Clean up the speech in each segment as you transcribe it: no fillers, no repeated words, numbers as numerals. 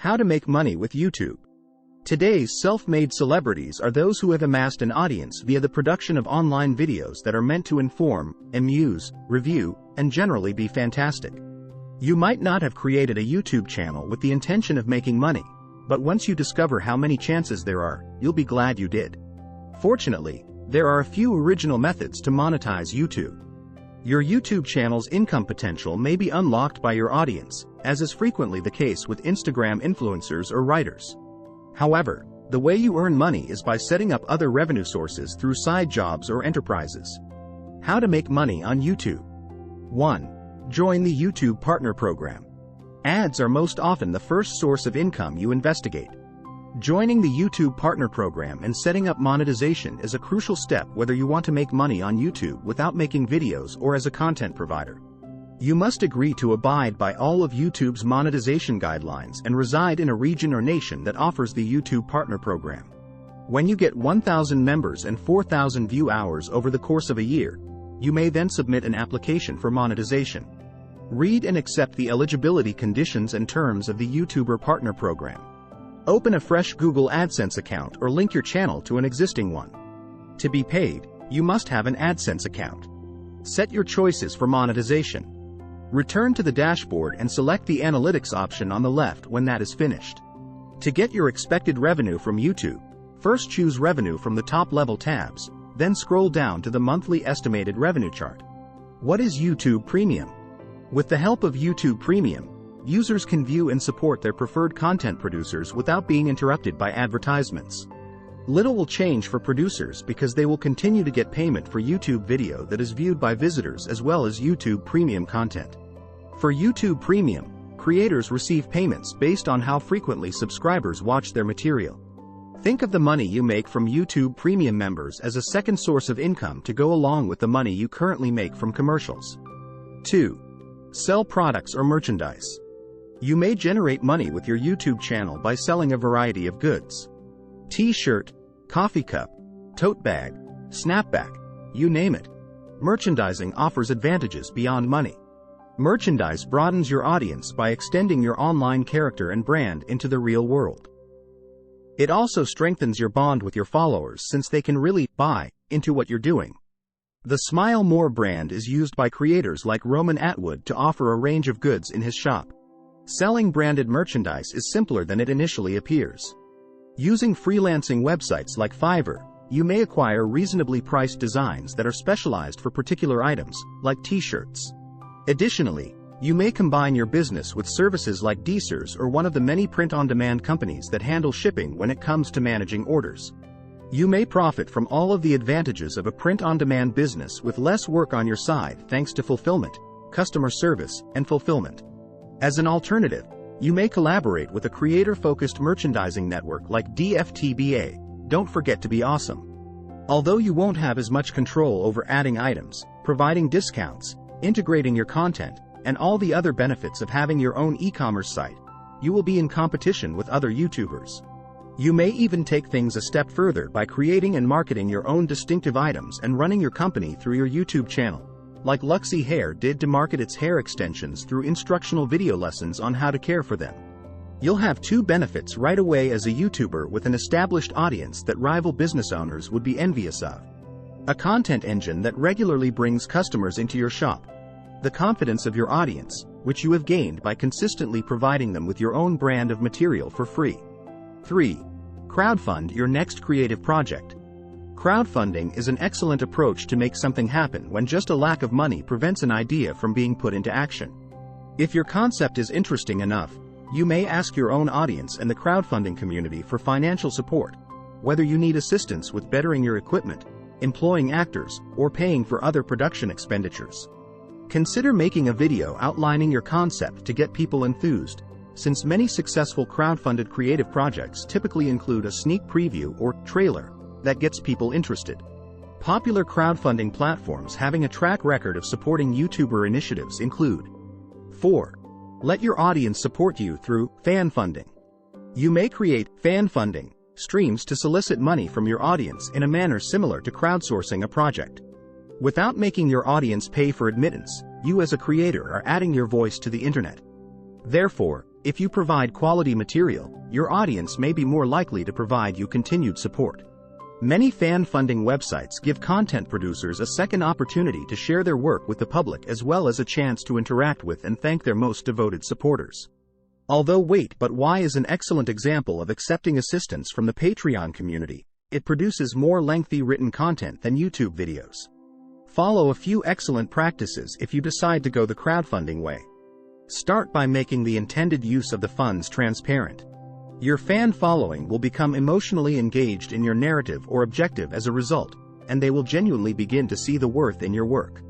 How to make money with YouTube. Today's self-made celebrities are those who have amassed an audience via the production of online videos that are meant to inform, amuse, review, and generally be fantastic. You might not have created a YouTube channel with the intention of making money, but once you discover how many chances there are, you'll be glad you did. Fortunately, there are a few original methods to monetize YouTube. Your YouTube channel's income potential may be unlocked by your audience, as is frequently the case with Instagram influencers or writers. However, the way you earn money is by setting up other revenue sources through side jobs or enterprises. How to make money on YouTube. 1. Join the YouTube Partner Program. Ads are most often the first source of income you investigate. Joining the YouTube Partner Program and setting up monetization is a crucial step whether you want to make money on YouTube without making videos or as a content provider. You must agree to abide by all of YouTube's monetization guidelines and reside in a region or nation that offers the YouTube Partner Program. When you get 1,000 members and 4,000 view hours over the course of a year, you may then submit an application for monetization. Read and accept the eligibility conditions and terms of the YouTuber Partner Program. Open a fresh Google AdSense account or link your channel to an existing one. To be paid, you must have an AdSense account. Set your choices for monetization. Return to the dashboard and select the analytics option on the left when that is finished. To get your expected revenue from YouTube, first choose revenue from the top-level tabs, then scroll down to the monthly estimated revenue chart. What is YouTube Premium? With the help of YouTube Premium, users can view and support their preferred content producers without being interrupted by advertisements. Little will change for producers because they will continue to get payment for YouTube video that is viewed by visitors as well as YouTube Premium content. For YouTube Premium, creators receive payments based on how frequently subscribers watch their material. Think of the money you make from YouTube Premium members as a second source of income to go along with the money you currently make from commercials. 2. Sell products or merchandise. You may generate money with your YouTube channel by selling a variety of goods. T-shirt, coffee cup, tote bag, snapback, you name it. Merchandising offers advantages beyond money. Merchandise broadens your audience by extending your online character and brand into the real world. It also strengthens your bond with your followers since they can really buy into what you're doing. The Smile More brand is used by creators like Roman Atwood to offer a range of goods in his shop. Selling branded merchandise is simpler than it initially appears. Using freelancing websites like Fiverr, you may acquire reasonably priced designs that are specialized for particular items, like t-shirts. Additionally, you may combine your business with services like Deezers or one of the many print-on-demand companies that handle shipping when it comes to managing orders. You may profit from all of the advantages of a print-on-demand business with less work on your side thanks to fulfillment, customer service, and fulfillment. As an alternative, you may collaborate with a creator-focused merchandising network like DFTBA. Don't forget to be awesome. Although you won't have as much control over adding items, providing discounts, integrating your content, and all the other benefits of having your own e-commerce site, you will be in competition with other YouTubers. You may even take things a step further by creating and marketing your own distinctive items and running your company through your YouTube channel, like Luxy Hair did to market its hair extensions through instructional video lessons on how to care for them. You'll have two benefits right away as a YouTuber with an established audience that rival business owners would be envious of. A content engine that regularly brings customers into your shop. The confidence of your audience, which you have gained by consistently providing them with your own brand of material for free. 3. Crowdfund your next creative project. Crowdfunding is an excellent approach to make something happen when just a lack of money prevents an idea from being put into action. If your concept is interesting enough, you may ask your own audience and the crowdfunding community for financial support, whether you need assistance with bettering your equipment, employing actors, or paying for other production expenditures. Consider making a video outlining your concept to get people enthused, since many successful crowdfunded creative projects typically include a sneak preview or trailer that gets people interested. Popular crowdfunding platforms having a track record of supporting YouTuber initiatives include 4. Let your audience support you through fan funding. You may create fan funding streams to solicit money from your audience in a manner similar to crowdsourcing a project. Without making your audience pay for admittance, you as a creator are adding your voice to the internet. Therefore, If you provide quality material, your audience may be more likely to provide you continued support. Many fan-funding websites give content producers a second opportunity to share their work with the public as well as a chance to interact with and thank their most devoted supporters. Although Wait But Why is an excellent example of accepting assistance from the Patreon community, it produces more lengthy written content than YouTube videos. Follow a few excellent practices if you decide to go the crowdfunding way. Start by making the intended use of the funds transparent. Your fan following will become emotionally engaged in your narrative or objective as a result, and they will genuinely begin to see the worth in your work.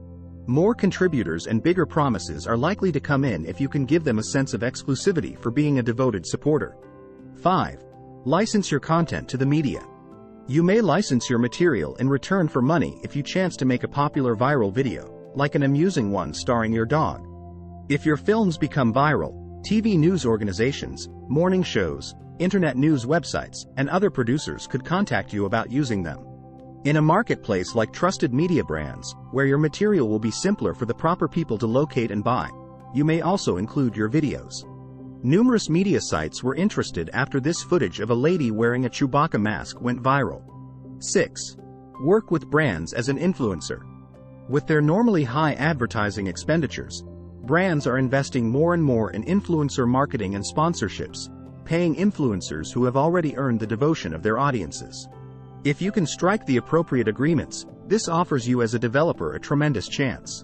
More contributors and bigger promises are likely to come in if you can give them a sense of exclusivity for being a devoted supporter. 5. License your content to the media. You may license your material in return for money if you chance to make a popular viral video, like an amusing one starring your dog. If your films become viral, TV news organizations, morning shows, internet news websites, and other producers could contact you about using them. In a marketplace like trusted media brands, where your material will be simpler for the proper people to locate and buy, you may also include your videos. Numerous media sites were interested after this footage of a lady wearing a Chewbacca mask went viral. 6. Work with brands as an influencer. With their normally high advertising expenditures, brands are investing more and more in influencer marketing and sponsorships, paying influencers who have already earned the devotion of their audiences. If you can strike the appropriate agreements, this offers you as a developer a tremendous chance.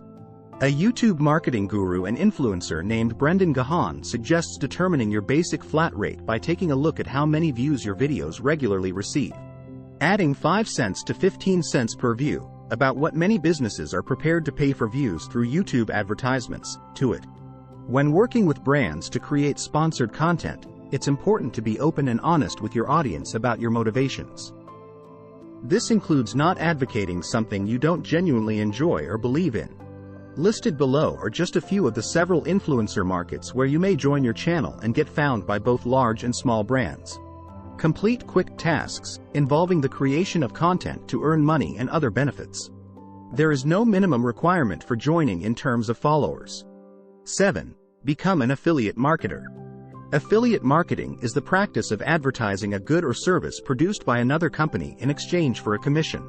A YouTube marketing guru and influencer named Brendan Gahan suggests determining your basic flat rate by taking a look at how many views your videos regularly receive. Adding 5 cents to 15 cents per view, about what many businesses are prepared to pay for views through YouTube advertisements, to it. When working with brands to create sponsored content, it's important to be open and honest with your audience about your motivations. This includes not advocating something you don't genuinely enjoy or believe in. Listed below are just a few of the several influencer markets where you may join your channel and get found by both large and small brands. Complete quick tasks, involving the creation of content to earn money and other benefits. There is no minimum requirement for joining in terms of followers. 7. Become an affiliate marketer. Affiliate marketing is the practice of advertising a good or service produced by another company in exchange for a commission.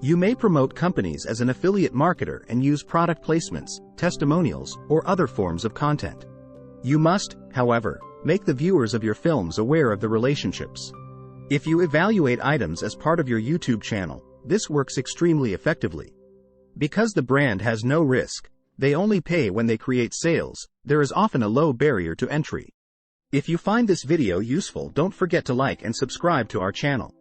You may promote companies as an affiliate marketer and use product placements, testimonials, or other forms of content. You must, however, make the viewers of your films aware of the relationships. If you evaluate items as part of your YouTube channel, this works extremely effectively. Because the brand has no risk, they only pay when they create sales, there is often a low barrier to entry. If you find this video useful, don't forget to like and subscribe to our channel.